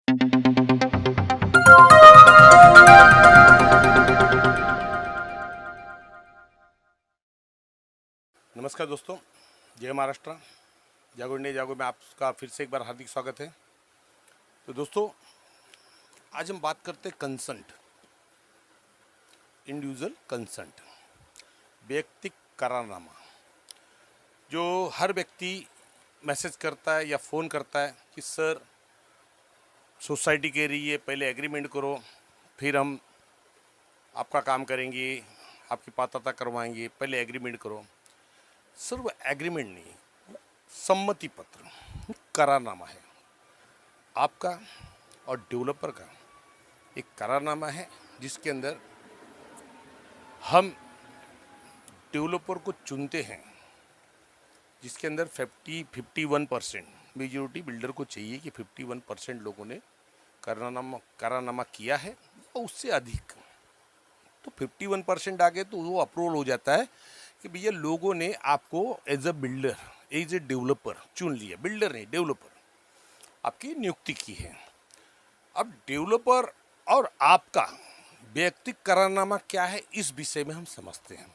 नमस्कार दोस्तों, जय महाराष्ट्र। जागो इंडिया जागो में आपका फिर से एक बार हार्दिक स्वागत है। तो दोस्तों, आज हम बात करते हैं कंसेंट, इंडिविजुअल कंसेंट, वैयक्तिक करारनामा। जो हर व्यक्ति मैसेज करता है या फ़ोन करता है कि सर सोसाइटी कह रही है पहले एग्रीमेंट करो, फिर हम आपका काम करेंगे, आपकी पात्रता करवाएंगे, पहले एग्रीमेंट करो। सर वो एग्रीमेंट नहीं, सम्मति पत्र, करारनामा है आपका और डेवलपर का। एक करारनामा है जिसके अंदर हम डेवलपर को चुनते हैं, जिसके अंदर 51% मेजोरिटी बिल्डर को चाहिए कि 51% लोगों ने करारनामा किया है और उससे अधिक। तो 51% आ गए तो वो अप्रूवल हो जाता है कि भैया लोगों ने आपको as a builder, as a developer चुन लिया। बिल्डर नहीं, डेवलपर आपकी नियुक्ति की है। अब डेवलपर और आपका वैयक्तिक करारनामा क्या है, इस विषय में हम समझते हैं।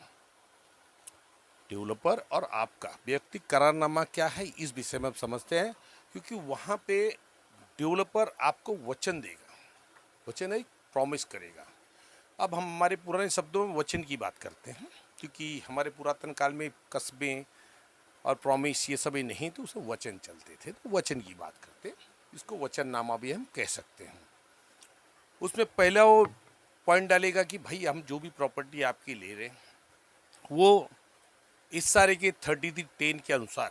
डेवलपर और आपका वैयक्तिक करारनामा क्या है, इस विषय में हम समझते हैं, क्योंकि वहाँ पे डेवलपर आपको वचन देगा, वचन एक प्रॉमिस करेगा। अब हम हमारे पुराने शब्दों में वचन की बात करते हैं, क्योंकि हमारे पुरातन काल में कस्बे और प्रॉमिस ये सभी नहीं, तो उसे वचन चलते थे, तो वचन की बात करते हैं। इसको वचननामा भी हम कह सकते हैं। उसमें पहला वो पॉइंट डालेगा कि भाई हम जो भी प्रॉपर्टी आपकी ले रहे हैं वो इस सारे के 33(10) के अनुसार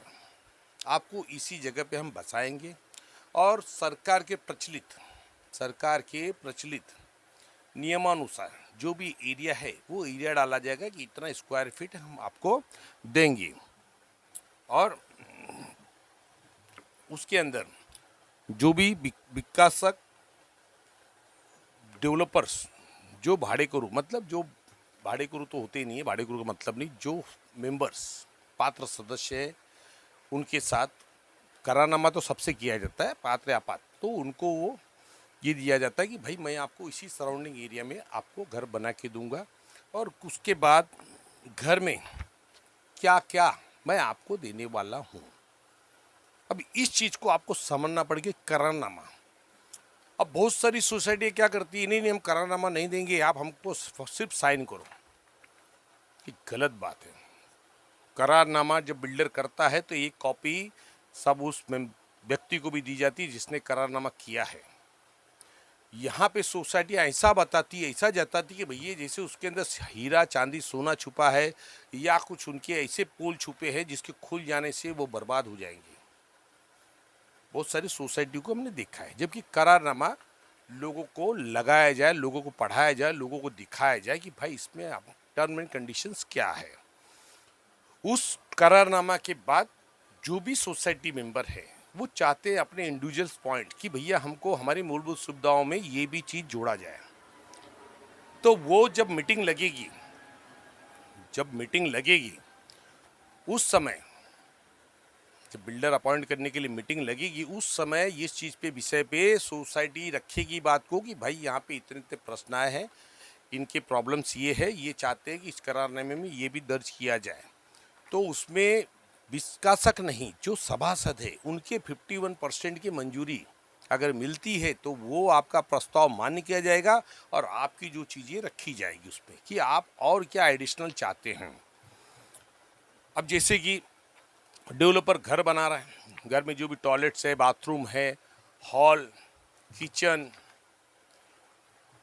आपको इसी जगह पे हम बसाएंगे, और सरकार के प्रचलित नियमानुसार जो भी एरिया है वो एरिया डाला जाएगा कि इतना स्क्वायर फीट हम आपको देंगे। और उसके अंदर जो भी विकासक डेवलपर्स, जो भाड़ेकरू, मतलब जो भाड़ेकरू तो होते ही नहीं है, भाड़ेकरू का मतलब नहीं, जो मेंबर्स पात्र सदस्य है उनके साथ करारनामा तो सबसे किया जाता है, पात्र अपात्र, तो उनको वो ये दिया जाता है कि भाई मैं आपको इसी सराउंडिंग एरिया में आपको घर बना के दूंगा, और उसके बाद घर में क्या क्या मैं आपको देने वाला हूँ। अब इस चीज़ को आपको समझना पड़ेगा, करारनामा। अब बहुत सारी सोसाइटी क्या करती है, नहीं हम करारनामा नहीं देंगे, आप हमको सिर्फ साइन करो। ये गलत बात है। करारनामा जब बिल्डर करता है तो एक कॉपी सब उस व्यक्ति को भी दी जाती है जिसने करारनामा किया है। यहाँ पे सोसाइटी ऐसा बताती है, ऐसा जताती है कि भैया जैसे उसके अंदर हीरा चांदी सोना छुपा है, या कुछ उनके ऐसे पोल छुपे हैं जिसके खुल जाने से वो बर्बाद हो जाएंगे। बहुत सारी सोसाइटी को हमने देखा है। जबकि करारनामा लोगों को लगाया जाए, लोगों को पढ़ाया जाए, लोगों को दिखाया जाए कि भाई इसमें टर्म एंड कंडीशंस क्या है। उस करारनामा के बाद जो भी सोसाइटी मेंबर है वो चाहते हैं अपने इंडिविजुअल्स पॉइंट कि भैया हमको हमारी मूलभूत सुविधाओं में ये भी चीज़ जोड़ा जाए। तो वो जब मीटिंग लगेगी उस समय, जब बिल्डर अपॉइंट करने के लिए मीटिंग लगेगी, उस समय इस चीज़ पे विषय पे सोसाइटी रखेगी बात को कि भाई यहाँ पे इतने इतने प्रश्न आए हैं, इनके प्रॉब्लम्स ये है, ये चाहते हैं कि इस करारनामे में ये भी दर्ज किया जाए। तो उसमें विकासक नहीं, जो सभासद है उनके 51% की मंजूरी अगर मिलती है तो वो आपका प्रस्ताव मान्य किया जाएगा, और आपकी जो चीज़ें रखी जाएगी उसमें कि आप और क्या एडिशनल चाहते हैं। अब जैसे कि डेवलपर घर बना रहा है, घर में जो भी टॉयलेट्स है, बाथरूम है, हॉल, किचन,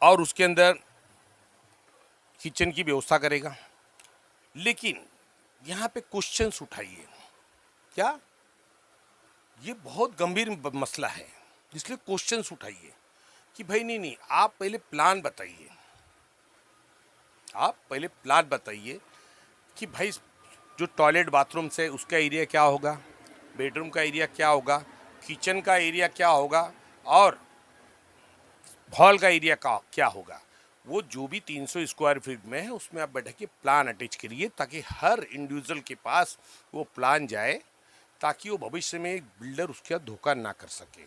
और उसके अंदर किचन की व्यवस्था करेगा। लेकिन यहाँ पे क्वेश्चंस उठाइए, क्या ये बहुत गंभीर मसला है, इसलिए क्वेश्चंस उठाइए कि भाई नहीं, आप पहले प्लान बताइए। आप पहले प्लान बताइए कि भाई जो टॉयलेट बाथरूम से उसका एरिया क्या होगा, बेडरूम का एरिया क्या होगा, किचन का एरिया क्या होगा, और हॉल का एरिया का क्या होगा। वो जो भी 300 स्क्वायर फीट में है उसमें आप बैठ के प्लान अटैच करिए, ताकि हर इंडिविजुअल के पास वो प्लान जाए, ताकि वो भविष्य में एक बिल्डर उसके साथ धोखा ना कर सके।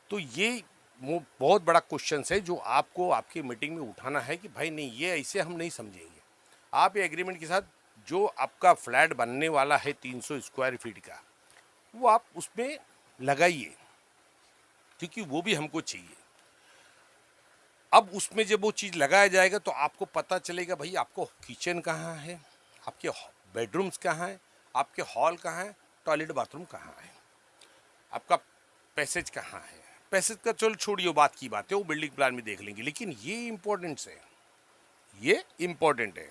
तो ये वो बहुत बड़ा क्वेश्चन है जो आपको आपकी मीटिंग में उठाना है कि भाई नहीं, ये ऐसे हम नहीं समझेंगे। आप ये एग्रीमेंट के साथ जो आपका फ्लैट बनने वाला है 300 स्क्वायर फीट का, वो आप उसमें लगाइए, क्योंकि वो भी हमको चाहिए। अब उसमें जब वो चीज़ लगाया जाएगा तो आपको पता चलेगा भाई आपको किचन कहाँ है, आपके बेडरूम्स कहाँ हैं, आपके हॉल कहाँ है, टॉयलेट बाथरूम कहाँ है, आपका पैसेज कहाँ है। पैसेज का चलो छोड़िए, बात की बात है, वो बिल्डिंग प्लान में देख लेंगे, लेकिन ये इम्पोर्टेंट है, ये इम्पोर्टेंट है।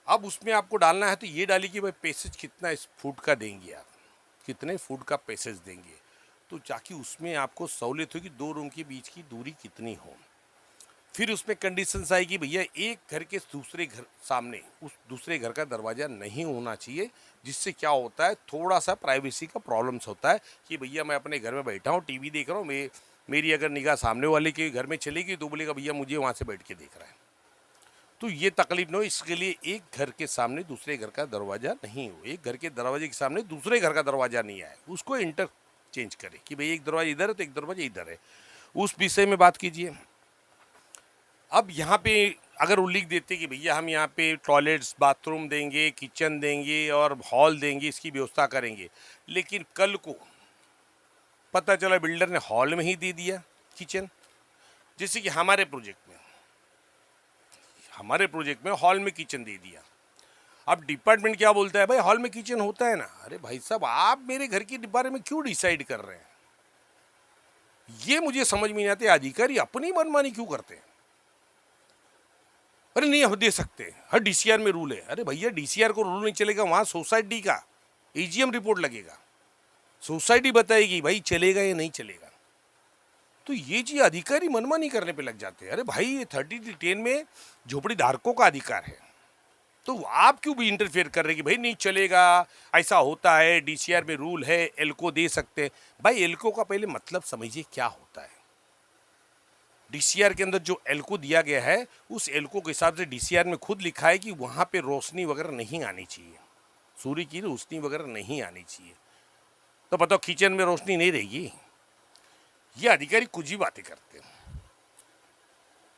अब उसमें आपको डालना है तो ये डालिए कि भाई पैसेज कितना इस फुट का देंगे आप, कितने फुट का पैसेज देंगे, तो ताकि उसमें आपको सहूलियत होगी, दो रूम के बीच की दूरी कितनी हो। फिर उसमें कंडीशंस आएगी भैया एक घर के दूसरे घर सामने उस दूसरे घर का दरवाज़ा नहीं होना चाहिए, जिससे क्या होता है थोड़ा सा प्राइवेसी का प्रॉब्लम्स होता है कि भैया मैं अपने घर में बैठा हूँ, टीवी देख रहा हूँ, मेरी अगर निगाह सामने वाले के घर में चलेगी तो बोलेगा भैया मुझे वहाँ से बैठ के देख रहा है, तो ये तकलीफ न हो। इसके लिए एक घर के सामने दूसरे घर का दरवाज़ा नहीं हो, एक घर के दरवाजे के सामने दूसरे घर का दरवाज़ा नहीं आए, उसको इंटरचेंज करें कि भाई एक दरवाजा इधर है तो एक दरवाजा इधर है, उस विषय में बात कीजिए। अब यहाँ पे अगर वो लिख देते कि भैया हम यहाँ पे टॉयलेट्स बाथरूम देंगे, किचन देंगे और हॉल देंगे, इसकी व्यवस्था करेंगे, लेकिन कल को पता चला बिल्डर ने हॉल में ही दे दिया किचन, जैसे कि हमारे प्रोजेक्ट में हॉल में किचन दे दिया। अब डिपार्टमेंट क्या बोलता है, भाई हॉल में किचन होता है ना। अरे भाई साहब, आप मेरे घर के बारे में क्यों डिसाइड कर रहे हैं, ये मुझे समझ में नहीं आते। अधिकारी अपनी मनमानी क्यों करते हैं। अरे नहीं हम दे सकते हैं, हर डीसीआर में रूल है। अरे भैया डीसीआर को रूल नहीं चलेगा, वहाँ सोसाइटी का एजीएम रिपोर्ट लगेगा, सोसाइटी बताएगी भाई चलेगा या नहीं चलेगा। तो ये चीज अधिकारी मनमानी करने पे लग जाते हैं। अरे भाई ये 30-10 में झोपड़ी धारकों का अधिकार है, तो आप क्यों भी इंटरफेयर कर रहे हैं कि भाई नहीं चलेगा, ऐसा होता है, डीसीआर में रूल है, एल्को दे सकते हैं। भाई एल्को का पहले मतलब समझिए क्या होता है। डीसीआर के अंदर जो एल्को दिया गया है, उस एल्को के हिसाब से डीसीआर में खुद लिखा है कि वहां पे रोशनी वगैरह नहीं आनी चाहिए, सूर्य की रोशनी वगैरह नहीं आनी चाहिए। तो बताओ किचन में रोशनी नहीं रहेगी। ये अधिकारी कुछ ही बातें करते हैं।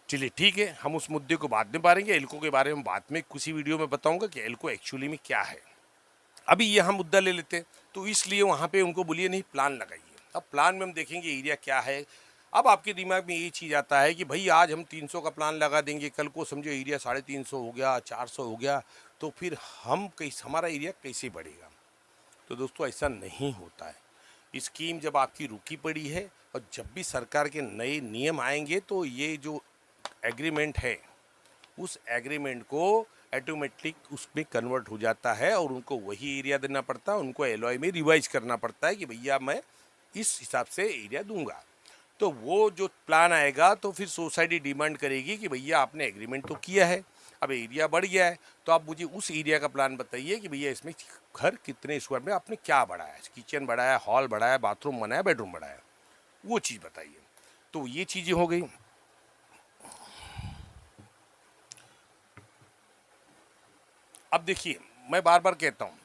चलिए ठीक है, हम उस मुद्दे को बाद में बारेंगे। एल्को के बारे में बाद में किसी वीडियो में बताऊंगा कि एल्को एक्चुअली में क्या है। अभी ये हम मुद्दा ले लेते हैं, तो इसलिए वहाँ पे उनको बोलिए नहीं प्लान लगाइए। अब प्लान में हम देखेंगे एरिया क्या है। अब आपके दिमाग में ये चीज़ आता है कि भाई आज हम 300 का प्लान लगा देंगे, कल को समझो एरिया 350 हो गया, 400 हो गया, तो फिर हमारा एरिया कैसे बढ़ेगा। तो दोस्तों ऐसा नहीं होता है। स्कीम जब आपकी रुकी पड़ी है और जब भी सरकार के नए नियम आएंगे तो ये जो एग्रीमेंट है उस एग्रीमेंट को ऑटोमेटिक उसमें कन्वर्ट हो जाता है और उनको वही एरिया देना पड़ता है, उनको एलओआई में रिवाइज करना पड़ता है कि भैया मैं इस हिसाब से एरिया दूंगा। तो वो जो प्लान आएगा तो फिर सोसाइटी डिमांड करेगी कि भैया आपने एग्रीमेंट तो किया है, अब एरिया बढ़ गया है, तो आप मुझे उस एरिया का प्लान बताइए कि भैया इसमें घर कितने स्क्वायर में आपने क्या बढ़ाया, किचन बढ़ाया, हॉल बढ़ाया, बाथरूम बनाया, बेडरूम बढ़ाया, वो चीज़ बताइए। तो ये चीज़ें हो गई। अब देखिए मैं बार बार कहता हूँ,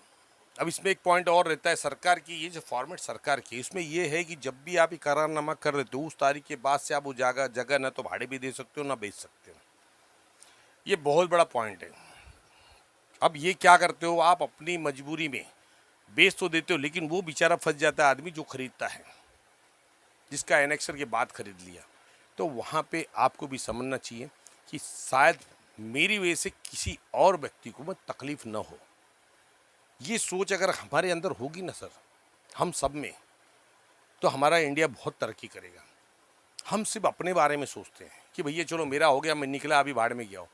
अब इसमें एक पॉइंट और रहता है सरकार की, ये जो फॉर्मेट सरकार की इसमें ये है कि जब भी आप ये करारनामा कर रहे हो उस तारीख के बाद से आप वो जगह ना तो भाड़े भी दे सकते हो ना बेच सकते हो। ये बहुत बड़ा पॉइंट है। अब ये क्या करते हो आप, अपनी मजबूरी में बेच तो देते हो, लेकिन वो बेचारा फंस जाता है आदमी जो खरीदता है, जिसका एनेक्सर के बाद खरीद लिया। तो वहाँ पे आपको भी समझना चाहिए कि शायद मेरी वजह से किसी और व्यक्ति को मैं तकलीफ न हो। ये सोच अगर हमारे अंदर होगी ना सर, हम सब में, तो हमारा इंडिया बहुत तरक्की करेगा। हम सिर्फ अपने बारे में सोचते हैं कि भैया चलो मेरा हो गया, मैं निकला, अभी भाड़ में गया हो,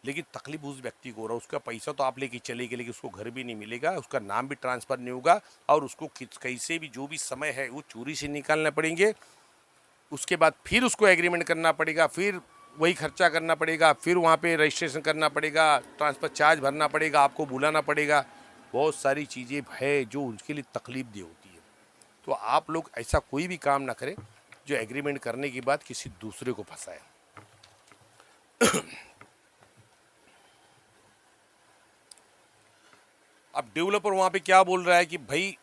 लेकिन तकलीफ उस व्यक्ति को हो रहा है। उसका पैसा तो आप लेके चले गए, लेकिन उसको घर भी नहीं मिलेगा, उसका नाम भी ट्रांसफ़र नहीं होगा, और उसको कैसे भी जो भी समय है वो चोरी से निकालना पड़ेंगे। उसके बाद फिर उसको एग्रीमेंट करना पड़ेगा, फिर वही खर्चा करना पड़ेगा, फिर वहाँ पे रजिस्ट्रेशन करना पड़ेगा, ट्रांसफ़र चार्ज भरना पड़ेगा, आपको बुलाना पड़ेगा। बहुत सारी चीज़ें है जो उनके लिए तकलीफ दे होती है। तो आप लोग ऐसा कोई भी काम ना करें जो एग्रीमेंट करने के बाद किसी दूसरे को फंसाए। अब डेवलपर वहाँ पे क्या बोल रहा है कि भाई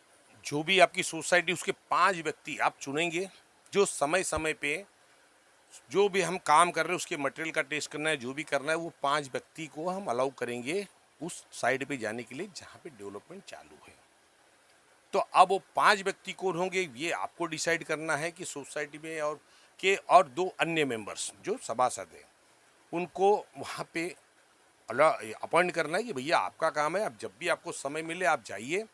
जो भी आपकी सोसाइटी उसके 5 व्यक्ति आप चुनेंगे जो समय समय पे जो भी हम काम कर रहे हैं उसके मटेरियल का टेस्ट करना है, जो भी करना है, वो 5 व्यक्ति को हम अलाउ करेंगे उस साइड पे जाने के लिए जहाँ पे डेवलपमेंट चालू है। तो अब वो 5 व्यक्ति कौन होंगे ये आपको डिसाइड करना है कि सोसाइटी में और 2 अन्य मेंबर्स जो सभासद हैं उनको वहाँ पे अपॉइंट करना है कि भैया आपका काम है, आप जब भी आपको समय मिले आप जाइए,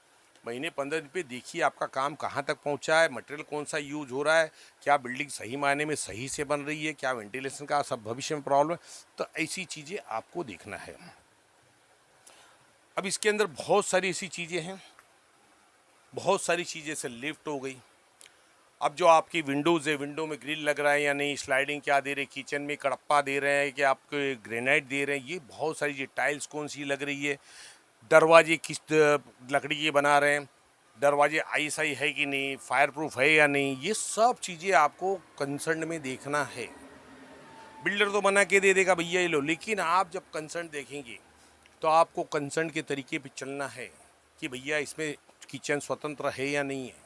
महीने 15 दिन पे देखिए आपका काम कहाँ तक पहुँचा है, मटेरियल कौन सा यूज हो रहा है, क्या बिल्डिंग सही मायने में सही से बन रही है, क्या वेंटिलेशन का सब भविष्य में प्रॉब्लम है। तो ऐसी चीज़ें आपको देखना है। अब इसके अंदर बहुत सारी ऐसी चीज़ें हैं, बहुत सारी चीज़ें जैसे लिफ्ट हो गई। अब जो आपकी विंडोज़ है, विंडो में ग्रिल लग रहा है या नहीं, स्लाइडिंग क्या दे रहे हैं, किचन में कड़प्पा दे रहे हैं कि आपको ग्रेनाइट दे रहे हैं, ये बहुत सारी चीज़, टाइल्स कौन सी लग रही है, दरवाजे किस लकड़ी के बना रहे हैं, दरवाजे आईएसआई है कि नहीं, फायर प्रूफ है या नहीं, ये सब चीज़ें आपको कंसर्न में देखना है। बिल्डर तो बना के दे देगा भैया ये लो, लेकिन आप जब कंसर्न देखेंगे तो आपको कंसर्न के तरीके पे चलना है कि भैया इसमें किचन स्वतंत्र है या नहीं है।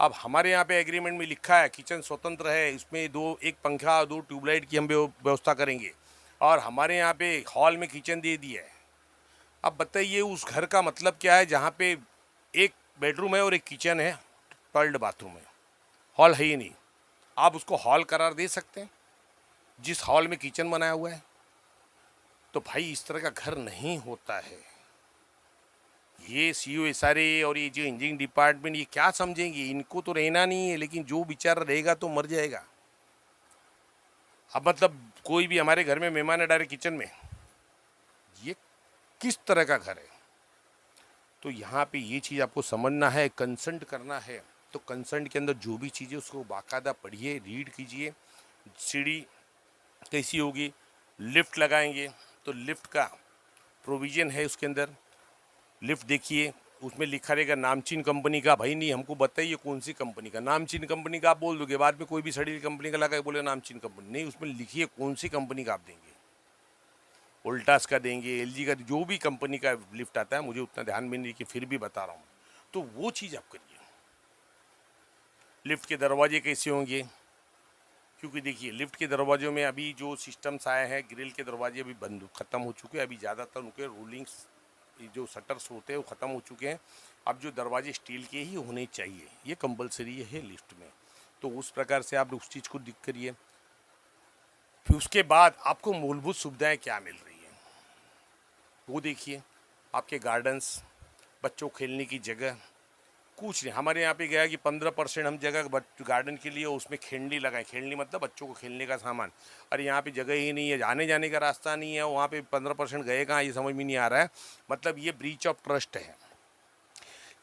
अब हमारे यहाँ पे एग्रीमेंट में लिखा है किचन स्वतंत्र है, इसमें एक पंखा 2 ट्यूबलाइट की हम व्यवस्था करेंगे, और हमारे यहाँ पे हॉल में किचन दे दिया है। अब बताइए उस घर का मतलब क्या है जहाँ पे एक बेडरूम है और एक किचन है, टॉयलेट बाथरूम है, हॉल है ही नहीं, आप उसको हॉल करार दे सकते हैं जिस हॉल में किचन बनाया हुआ है? तो भाई इस तरह का घर नहीं होता है। ये सीओ एसआरए और ये जो इंजीनियरिंग डिपार्टमेंट ये क्या समझेंगे, इनको तो रहना नहीं है, लेकिन जो बेचारा रहेगा तो मर जाएगा। अब मतलब कोई भी हमारे घर में मेहमान है डायरेक्ट किचन में, ये किस तरह का घर है? तो यहाँ पे ये चीज़ आपको समझना है, कंसल्ट करना है। तो कंसल्ट के अंदर जो भी चीज़ें उसको बाकायदा पढ़िए, रीड कीजिए। सीढ़ी कैसी होगी, लिफ्ट लगाएंगे तो लिफ्ट का प्रोविज़न है उसके अंदर। लिफ्ट देखिए उसमें लिखा रहेगा नामचीन कंपनी का, भाई नहीं हमको बताइए कौन सी कंपनी का, नामचीन कंपनी का आप बोल दोगे, बाद में कोई भी सड़ी कंपनी का लगा के बोले नामचीन कंपनी, नहीं उसमें लिखिए कौन सी कंपनी का आप देंगे। वोल्टास का देंगे, एलजी का, जो भी कंपनी का लिफ्ट आता है, मुझे उतना ध्यान में नहीं कि फिर भी बता रहा हूँ, तो वो चीज़ आप करिए। लिफ्ट के दरवाजे कैसे होंगे, क्योंकि देखिए लिफ्ट के दरवाजों में अभी जो सिस्टम्स आए हैं, ग्रिल के दरवाजे अभी बंद ख़त्म हो चुके हैं, अभी ज़्यादातर उनके रूलिंग्स जो शटर्स होते हैं वो ख़त्म हो चुके हैं। अब जो दरवाजे स्टील के ही होने चाहिए, ये कंपलसरी है लिफ्ट में। तो उस प्रकार से आप उस चीज़ को दिख करिए। फिर उसके बाद आपको मूलभूत सुविधाएं क्या मिल रही हैं वो देखिए। आपके गार्डन्स, बच्चों खेलने की जगह, कुछ नहीं। हमारे यहाँ पे गया कि 15% हम जगह गार्डन के लिए उसमें खेलनी लगाएं। खेलनी मतलब बच्चों को खेलने का सामान। अरे यहाँ पे जगह ही नहीं है, आने जाने का रास्ता नहीं है, वहाँ पे 15% गए कहाँ, ये समझ में नहीं आ रहा है। मतलब ये ब्रीच ऑफ ट्रस्ट है।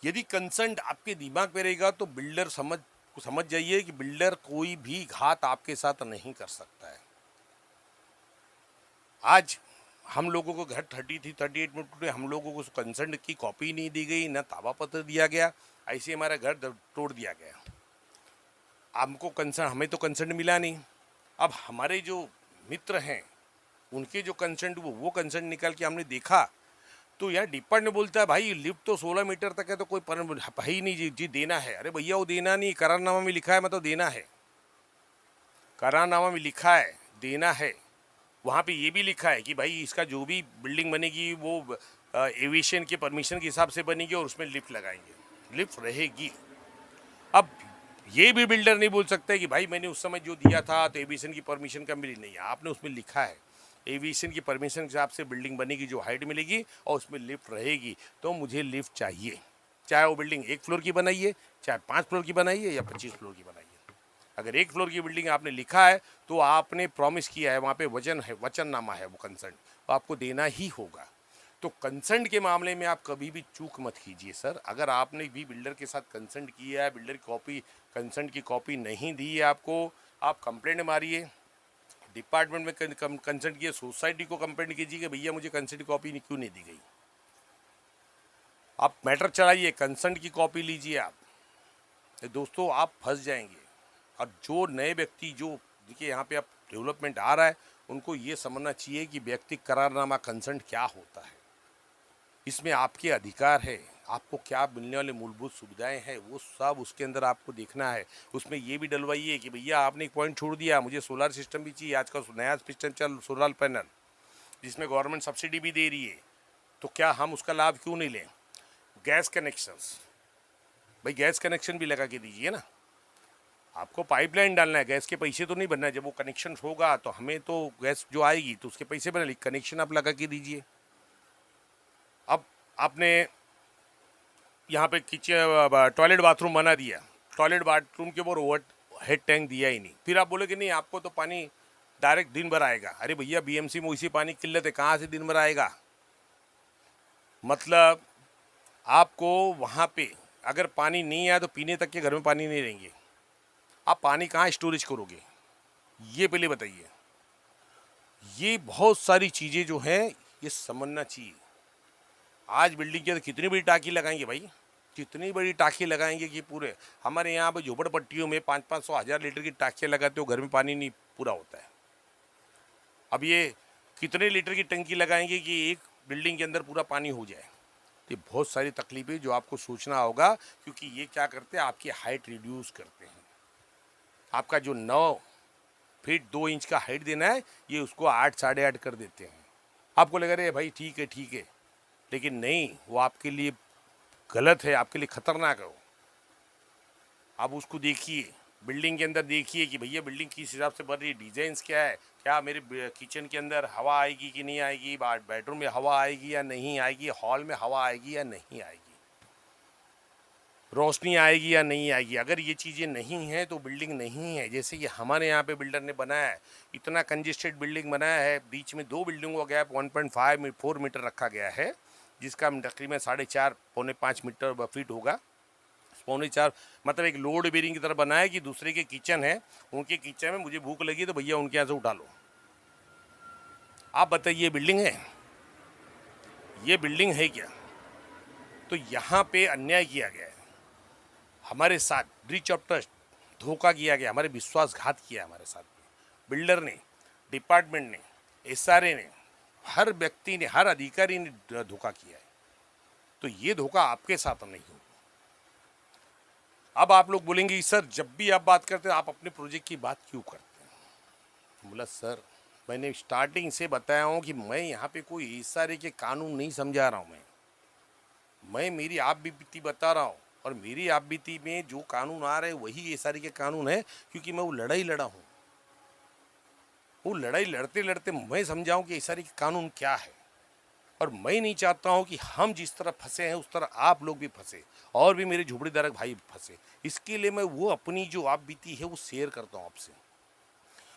यदि कंसर्न आपके दिमाग में रहेगा तो बिल्डर समझ जाइए कि बिल्डर कोई भी घात आपके साथ नहीं कर सकता है। आज हम लोगों को घर 38 में टूटे, हम लोगों को कंसर्न की कॉपी नहीं दी गई, न ताबा पत्र दिया गया, ऐसे हमारा घर तोड़ दिया गया। हमको कंसर्न, हमें तो कंसर्न मिला नहीं। अब हमारे जो मित्र हैं उनके जो कंसर्न वो कंसर्न निकाल के हमने देखा, तो यार डिपार्टमेंट बोलता है भाई लिफ्ट तो 16 मीटर तक है, तो कोई है ही नहीं जी देना है। अरे भैया वो देना नहीं, करारनामा में लिखा है मतलब देना है, करारनामा में लिखा है देना है। वहाँ पे ये भी लिखा है कि भाई इसका जो भी बिल्डिंग बनेगी वो एविएशन के परमिशन के हिसाब से बनेगी और उसमें लिफ्ट लगाएंगे, लिफ्ट रहेगी। अब ये भी बिल्डर नहीं बोल सकता है कि भाई मैंने उस समय जो दिया था तो एविएशन की परमिशन का मिली नहीं। आपने उसमें लिखा है एविएशन की परमिशन के हिसाब से बिल्डिंग बनेगी, जो हाइट मिलेगी और उसमें लिफ्ट रहेगी, तो मुझे लिफ्ट चाहिए। चाहे वो बिल्डिंग 1 फ्लोर की बनाइए, चाहे 5 फ्लोर की बनाइए या 25 फ्लोर की बनाइए। अगर 1 फ्लोर की बिल्डिंग आपने लिखा है तो आपने प्रॉमिस किया है, वहाँ पे वचननामा है, वो कंसर्न तो आपको देना ही होगा। तो कंसर्न के मामले में आप कभी भी चूक मत कीजिए सर। अगर आपने भी बिल्डर के साथ कंसर्न किया है, बिल्डर की कॉपी, कंसर्न की कॉपी नहीं दी है आपको, आप कंप्लेंट मारिए, डिपार्टमेंट में कंसर्न किए, सोसाइटी को कंप्लेंट कीजिए कि भैया मुझे कंसर्न की कॉपी क्यों नहीं दी गई। आप मैटर चलाइए, कंसर्न की कॉपी लीजिए आप। दोस्तों आप फंस जाएंगे। और जो नए व्यक्ति, जो देखिए यहाँ पे आप डेवलपमेंट आ रहा है, उनको ये समझना चाहिए कि व्यक्ति करारनामा कंसर्न क्या होता है। इसमें आपके अधिकार है, आपको क्या मिलने वाली मूलभूत सुविधाएं हैं वो सब उसके अंदर आपको देखना है। उसमें ये भी डलवाइए कि भैया आपने एक पॉइंट छोड़ दिया, मुझे सोलर सिस्टम भी चाहिए। आज का नया सिस्टम चल सोलर पैनल, जिसमें गवर्नमेंट सब्सिडी भी दे रही है, तो क्या हम उसका लाभ क्यों नहीं लें? गैस कनेक्शंस, भाई गैस कनेक्शन भी लगा के दीजिए ना। आपको पाइपलाइन डालना है, गैस के पैसे तो नहीं बनना है। जब वो कनेक्शन होगा तो हमें तो गैस जो आएगी तो उसके पैसे बने, कनेक्शन आप लगा के दीजिए। अब आपने यहाँ पे किचन टॉयलेट बाथरूम बना दिया, टॉयलेट बाथरूम के ऊपर ओवर हेड टैंक दिया ही नहीं, फिर आप बोले कि नहीं आपको तो पानी डायरेक्ट दिन भर आएगा। अरे भैया बीएमसी में उसी पानी की किल्लत है, कहाँ से दिन भर आएगा? मतलब आपको वहाँ पे अगर पानी नहीं आया तो पीने तक के घर में पानी नहीं रहेंगे, आप पानी कहाँ स्टोरेज करोगे? ये पहले बताइए। ये बहुत सारी चीज़ें जो हैं ये समझना चाहिए। आज बिल्डिंग के अंदर कितनी बड़ी टाँकी लगाएंगे भाई, कितनी बड़ी टाँकी लगाएंगे कि पूरे हमारे यहाँ पे झोपड़पट्टियों में 500-500 हज़ार लीटर की टाँकियाँ लगाते हो, घर में पानी नहीं पूरा होता है। अब ये कितने लीटर की टंकी लगाएंगे कि एक बिल्डिंग के अंदर पूरा पानी हो जाए? ये बहुत सारी तकलीफें जो आपको सोचना होगा, क्योंकि ये क्या करते हैं, आपकी हाइट रिड्यूस करते हैं। आपका जो 9 फीट 2 इंच का हाइट देना है, ये उसको 8 साढ़े 8 कर देते हैं। आपको लगा रहे भाई ठीक है, लेकिन नहीं, वो आपके लिए गलत है, आपके लिए खतरनाक है। आप उसको देखिए, बिल्डिंग के अंदर देखिए कि भैया बिल्डिंग किस हिसाब से बन रही है, डिजाइन्स क्या है, क्या मेरे किचन के अंदर हवा आएगी कि नहीं आएगी, बेडरूम में हवा आएगी या नहीं आएगी, हॉल में हवा आएगी या नहीं आएगी, रोशनी आएगी या नहीं आएगी। अगर ये चीज़ें नहीं हैं तो बिल्डिंग नहीं है। जैसे कि हमारे यहाँ पे बिल्डर ने बनाया है, इतना कंजेस्टेड बिल्डिंग बनाया है, बीच में 2 बिल्डिंगों का गैप 1.4 मीटर रखा गया है, जिसका तकरीबन 4.5 पौने 5 मीटर फीट होगा। पौने 4 मतलब एक लोड बेरिंग की तरह बनाया है कि दूसरे के किचन है, उनके किचन में मुझे भूख लगी तो भैया उनके यहाँ से उठा लो। आप बताइए बिल्डिंग है? ये बिल्डिंग है क्या? तो यहाँ पे अन्याय किया गया है हमारे साथ, ब्रीच ऑफ ट्रस्ट, धोखा किया गया, हमारे विश्वासघात किया हमारे साथ। बिल्डर ने, डिपार्टमेंट ने, एसआरए ने, हर व्यक्ति ने, हर अधिकारी ने धोखा किया है। तो ये धोखा आपके साथ नहीं हो। अब आप लोग बोलेंगे कि सर जब भी आप बात करते हैं आप अपने प्रोजेक्ट की बात क्यों करते हैं? बोला सर मैंने स्टार्टिंग से बताया हूँ कि मैं यहाँ पे कोई एसआरए के कानून नहीं समझा रहा हूँ। मैं मेरी आप बीती बता रहा हूँ, और मेरी आप बीती में जो कानून आ रहे हैं वही एसआरए के कानून है, क्योंकि मैं वो लड़ाई लड़ा हूँ। वो लड़ाई लड़ते लड़ते मैं समझाऊँ कि एसआरए के कानून क्या है, और मैं नहीं चाहता हूँ कि हम जिस तरह फंसे हैं उस तरह आप लोग भी फंसे, और भी मेरे झोपड़ीधारक भाई फंसे। इसके लिए मैं वो अपनी जो आप बीती है वो शेयर करता हूँ आपसे,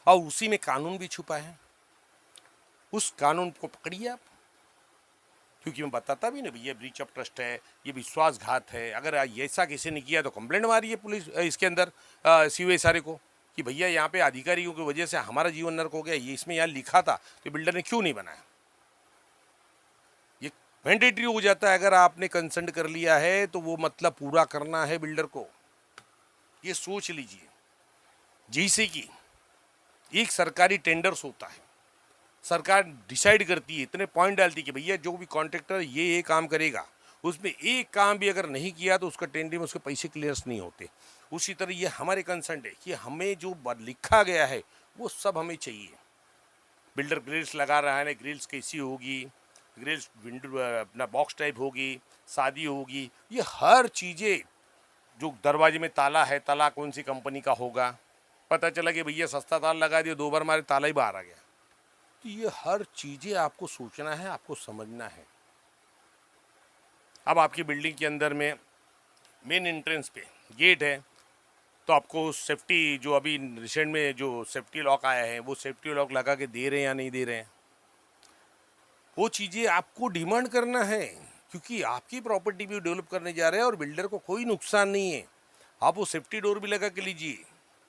और उसी में कानून भी छुपा है। उस कानून को पकड़िए आप, क्योंकि मैं बताता भी नहीं भैया ब्रीच ऑफ ट्रस्ट है, ये विश्वासघात है। अगर ऐसा किसी ने किया तो कंप्लेंट मारिए पुलिस इसके अंदर सीओएसआरए को कि भैया यहाँ पे अधिकारियों की वजह से हमारा जीवन नर्क हो गया, ये इसमें यहाँ लिखा था तो बिल्डर ने क्यों नहीं बनाया। ये मैंडेटरी हो जाता है, अगर आपने कंसल्ट कर लिया है तो वो मतलब पूरा करना है बिल्डर को। ये सोच लीजिए। जैसे कि एक सरकारी टेंडर्स होता है, सरकार डिसाइड करती है, इतने पॉइंट डालती है कि भैया जो भी कॉन्ट्रैक्टर ये काम करेगा, उसमें एक काम भी अगर नहीं किया तो उसका टेंडर में उसके पैसे क्लियर्स नहीं होते। उसी तरह ये हमारे कंसर्न है कि हमें जो लिखा गया है वो सब हमें चाहिए। बिल्डर ग्रिल्स लगा रहा है ना, ग्रिल्स कैसी होगी, ग्रिल्स विंडो अपना बॉक्स टाइप होगी, शादी होगी, ये हर चीज़ें। जो दरवाजे में ताला है, ताला कौन सी कंपनी का होगा, पता चला कि भैया सस्ता ताला लगा दिया, 2 बार मारे ताला ही बाहर आ गया। तो ये हर चीज़ें आपको सोचना है, आपको समझना है। अब आपकी बिल्डिंग के अंदर में मेन एंट्रेंस पे गेट है, तो आपको सेफ्टी जो अभी रिसेंट में जो सेफ्टी लॉक आया है वो सेफ्टी लॉक लगा के दे रहे हैं या नहीं दे रहे हैं, वो चीज़ें आपको डिमांड करना है, क्योंकि आपकी प्रॉपर्टी भी डेवलप करने जा रहे हैं और बिल्डर को कोई नुकसान नहीं है। आप वो सेफ्टी डोर भी लगा के लीजिए,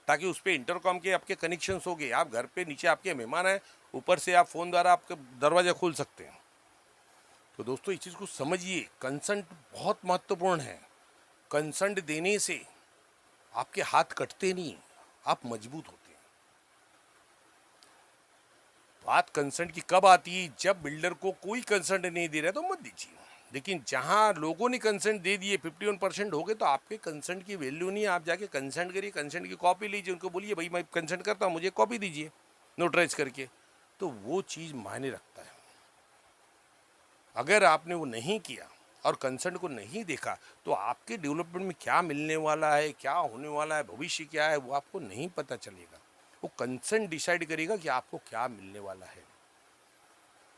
ताकि उस पर इंटरकॉम के आपके कनेक्शंस हो गए। आप घर पे नीचे आपके मेहमान हैं, ऊपर से आप फ़ोन द्वारा आपका दरवाज़ा खोल सकते हैं। तो दोस्तों इस चीज़ को समझिए, कंसेंट बहुत महत्वपूर्ण है। कंसेंट देने से आपके हाथ कटते नहीं, आप मजबूत होते हैं। बात कंसेंट की कब आती है? जब बिल्डर को कोई कंसेंट नहीं दे रहा है तो मत दीजिए। लेकिन जहाँ लोगों ने कंसेंट दे दिए 51% हो गए, तो आपके कंसेंट की वैल्यू नहीं है। आप जाके कंसेंट करिए, कंसेंट की कॉपी लीजिए, उनको बोलिए भाई मैं कंसेंट करता हूँ, मुझे कॉपी दीजिए नोटराइज करके, तो वो चीज़ मायने रखता है। अगर आपने वो नहीं किया और कंसेंट को नहीं देखा, तो आपके डेवलपमेंट में क्या मिलने वाला है, क्या होने वाला है, भविष्य क्या है, वो आपको नहीं पता चलेगा। वो कंसेंट डिसाइड करेगा कि आपको क्या मिलने वाला है।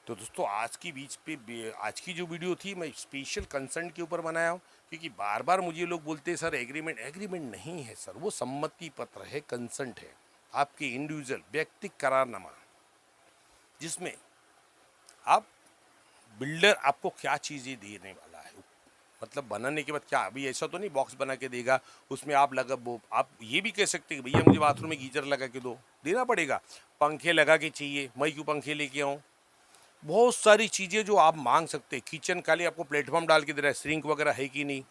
तो दोस्तों आज की जो वीडियो थी, मैं स्पेशल कंसेंट के ऊपर बनाया हूँ, क्योंकि बार बार मुझे लोग बोलते हैं सर एग्रीमेंट नहीं है सर, वो सम्मति पत्र है, कंसेंट है, आपके इंडिविजुअल व्यक्तिगत करारनामा, जिसमें आप बिल्डर आपको क्या चीज़ें देने वाला है, मतलब बनाने के बाद क्या, अभी ऐसा तो नहीं बॉक्स बना के देगा, उसमें आप आप ये भी कह सकते हैं कि भैया मुझे बाथरूम में गीजर लगा के दो, देना पड़ेगा। पंखे लगा के चाहिए, मैं क्यों पंखे लेके आऊँ। बहुत सारी चीज़ें जो आप मांग सकते हैं। किचन खाली आपको प्लेटफॉर्म डाल के दे रहा है, श्रिंक वगैरह है कि नहीं,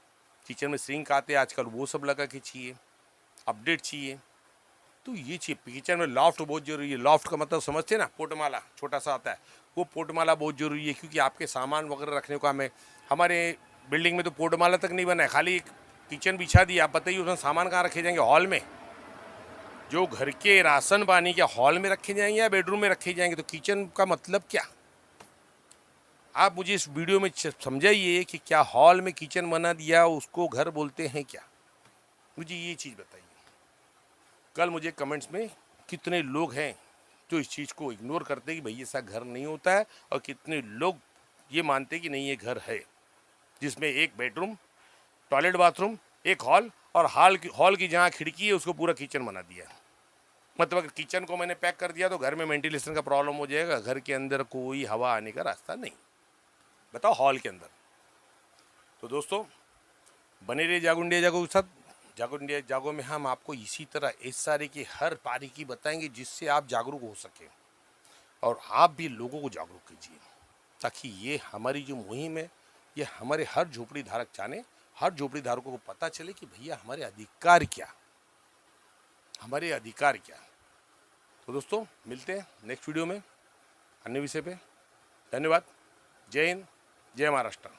किचन में श्रिंक आते हैं आजकल, वो सब लगा के चाहिए, अपडेट चाहिए। तो ये चाहिए। किचन में लॉफ्ट बहुत जरूरी है। लॉफ्ट का मतलब समझते हैं ना, पोटमाला छोटा सा आता है, वो पोटमाला बहुत जरूरी है, क्योंकि आपके सामान वगैरह रखने का हमें, हमारे बिल्डिंग में तो पोटमाला तक नहीं बना है, खाली एक किचन बिछा दिया। आप बताइए उसमें सामान कहाँ रखे जाएंगे, हॉल में? जो घर के राशन पानी क्या हॉल में रखे जाएंगे या बेडरूम में रखे जाएंगे? तो किचन का मतलब क्या, आप मुझे इस वीडियो में समझाइए कि क्या हॉल में किचन बना दिया उसको घर बोलते हैं क्या? मुझे ये चीज़ बताइए। कल मुझे कमेंट्स में कितने लोग हैं जो इस चीज़ को इग्नोर करते हैं कि भाई ऐसा घर नहीं होता है, और कितने लोग ये मानते हैं कि नहीं ये घर है, जिसमें एक बेडरूम, टॉयलेट, बाथरूम, एक हॉल, और हॉल की जहाँ खिड़की है उसको पूरा किचन बना दिया। मतलब अगर किचन को मैंने पैक कर दिया तो घर में वेंटिलेशन का प्रॉब्लम हो जाएगा, घर के अंदर कोई हवा आने का रास्ता नहीं। बताओ हॉल के अंदर। तो दोस्तों बने रहिए जागो इंडिया जागो के साथ। जागो इंडिया जागो में हम आपको इसी तरह इस सारे की हर बारीकी बताएंगे, जिससे आप जागरूक हो सकें और आप भी लोगों को जागरूक कीजिए, ताकि ये हमारी जो मुहिम है, ये हमारे हर झोपड़ी धारक जाने, हर झोपड़ी धारकों को पता चले कि भैया हमारे अधिकार क्या, हमारे अधिकार क्या। तो दोस्तों मिलते हैं नेक्स्ट वीडियो में अन्य विषय पे। धन्यवाद। जय हिंद, जय महाराष्ट्र।